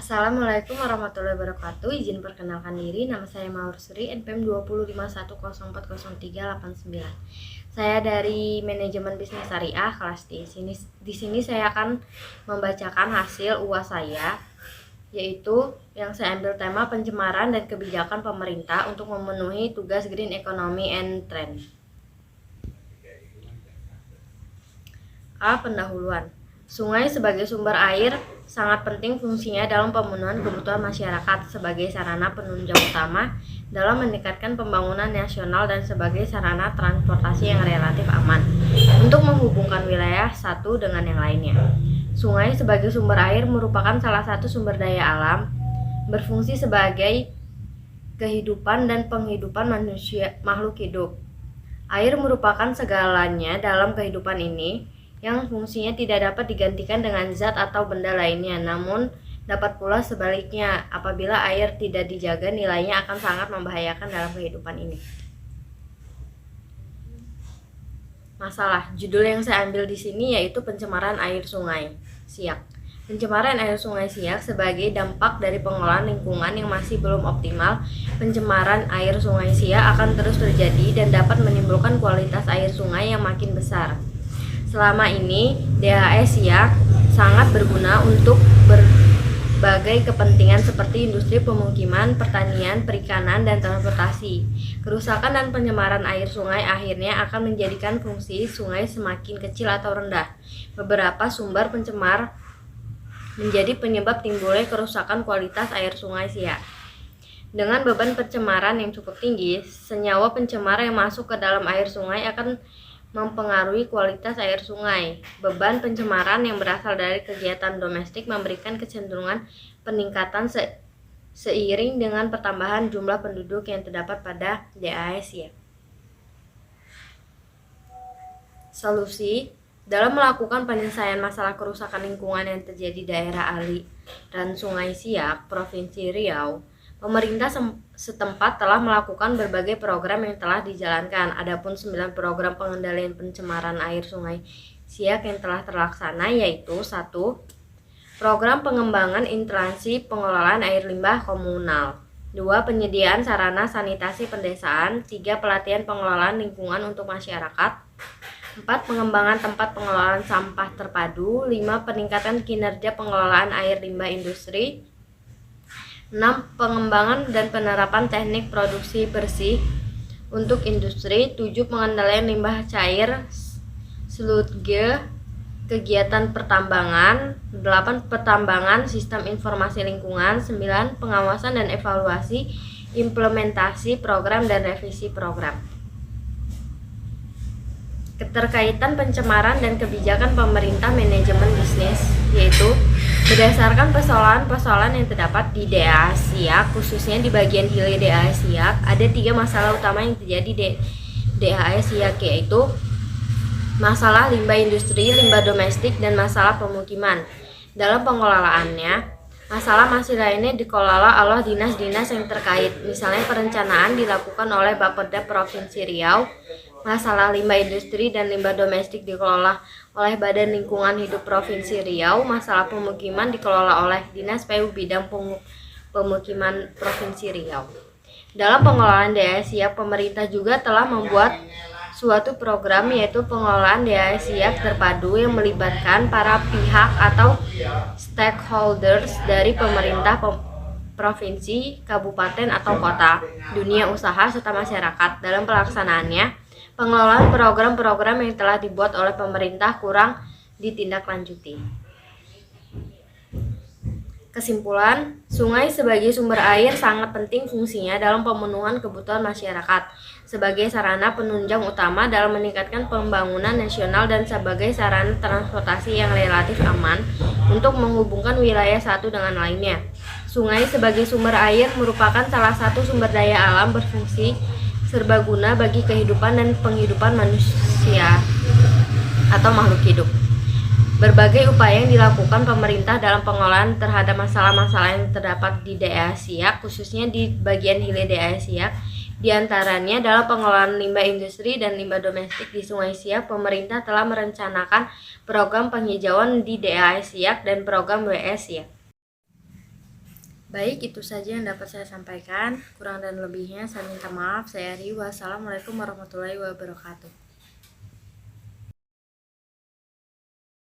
Assalamualaikum warahmatullahi wabarakatuh. Izin perkenalkan diri, nama saya Maursri, NPM 2051040389. Saya dari Manajemen Bisnis Syariah kelas di sini saya akan membacakan hasil UAS saya, yaitu yang saya ambil tema pencemaran dan kebijakan pemerintah untuk memenuhi tugas Green Economy and Trend. Pendahuluan. Sungai sebagai sumber air sangat penting fungsinya dalam pemenuhan kebutuhan masyarakat sebagai sarana penunjang utama dalam meningkatkan pembangunan nasional dan sebagai sarana transportasi yang relatif aman untuk menghubungkan wilayah satu dengan yang lainnya. Sungai sebagai sumber air merupakan salah satu sumber daya alam, berfungsi sebagai kehidupan dan penghidupan manusia makhluk hidup. Air merupakan segalanya dalam kehidupan ini, yang fungsinya tidak dapat digantikan dengan zat atau benda lainnya, namun dapat pula sebaliknya. Apabila air tidak dijaga, nilainya akan sangat membahayakan dalam kehidupan ini. Masalah judul yang saya ambil di sini yaitu pencemaran air sungai Siak. Pencemaran air sungai Siak sebagai dampak dari pengelolaan lingkungan yang masih belum optimal. Pencemaran air sungai Siak akan terus terjadi dan dapat menimbulkan kualitas air sungai yang makin besar. Selama ini, DHS Siak sangat berguna untuk berbagai kepentingan seperti industri pemukiman, pertanian, perikanan, dan transportasi. Kerusakan dan pencemaran air sungai akhirnya akan menjadikan fungsi sungai semakin kecil atau rendah. Beberapa sumber pencemar menjadi penyebab timbulnya kerusakan kualitas air sungai Siak. Dengan beban pencemaran yang cukup tinggi, senyawa pencemar yang masuk ke dalam air sungai akan mempengaruhi kualitas air sungai. Beban pencemaran yang berasal dari kegiatan domestik memberikan kecenderungan peningkatan seiring dengan pertambahan jumlah penduduk yang terdapat pada DAS ya. Solusi dalam melakukan penyelesaian masalah kerusakan lingkungan yang terjadi di daerah aliran Sungai Siak, Provinsi Riau, pemerintah setempat telah melakukan berbagai program yang telah dijalankan. Adapun 9 program pengendalian pencemaran air sungai Siak yang telah terlaksana yaitu 1. Program pengembangan instalasi pengelolaan air limbah komunal. 2. Penyediaan sarana sanitasi pedesaan. 3. Pelatihan pengelolaan lingkungan untuk masyarakat. 4. Pengembangan tempat pengelolaan sampah terpadu. 5. Peningkatan kinerja pengelolaan air limbah industri. 6. Pengembangan dan penerapan teknik produksi bersih untuk industri. 7. Pengendalian limbah cair sludge kegiatan pertambangan. 8. Pertambangan sistem informasi lingkungan. 9. Pengawasan dan evaluasi implementasi program dan revisi program. Keterkaitan pencemaran dan kebijakan pemerintah manajemen bisnis, yaitu berdasarkan persoalan-persoalan yang terdapat di DAS Siak, khususnya di bagian hilir DAS Siak, ada 3 masalah utama yang terjadi di DAS Siak, yaitu masalah limbah industri, limbah domestik, dan masalah pemukiman. Dalam pengelolaannya, masalah-masalah ini dikelola oleh dinas-dinas yang terkait, misalnya perencanaan dilakukan oleh Bapeda Provinsi Riau. Masalah limbah industri dan limbah domestik dikelola oleh Badan Lingkungan Hidup Provinsi Riau. Masalah pemukiman dikelola oleh Dinas PU Bidang Pemukiman Provinsi Riau. Dalam pengelolaan DAS Siak, pemerintah juga telah membuat suatu program yaitu pengelolaan DAS Siak terpadu yang melibatkan para pihak atau stakeholders dari pemerintah provinsi, kabupaten atau kota, dunia usaha serta masyarakat. Dalam pelaksanaannya, pengelolaan program-program yang telah dibuat oleh pemerintah kurang ditindaklanjuti. Kesimpulan, sungai sebagai sumber air sangat penting fungsinya dalam pemenuhan kebutuhan masyarakat, sebagai sarana penunjang utama dalam meningkatkan pembangunan nasional dan sebagai sarana transportasi yang relatif aman untuk menghubungkan wilayah satu dengan lainnya. Sungai sebagai sumber air merupakan salah satu sumber daya alam berfungsi serbaguna bagi kehidupan dan penghidupan manusia atau makhluk hidup. Berbagai upaya yang dilakukan pemerintah dalam pengelolaan terhadap masalah-masalah yang terdapat di daerah Siak, khususnya di bagian hilir daerah Siak, diantaranya dalam pengelolaan limbah industri dan limbah domestik di Sungai Siak. Pemerintah telah merencanakan program penghijauan di daerah Siak dan program WS Siak. Baik, itu saja yang dapat saya sampaikan. Kurang dan lebihnya saya minta maaf. Saya Ri. Wassalamualaikum warahmatullahi wabarakatuh.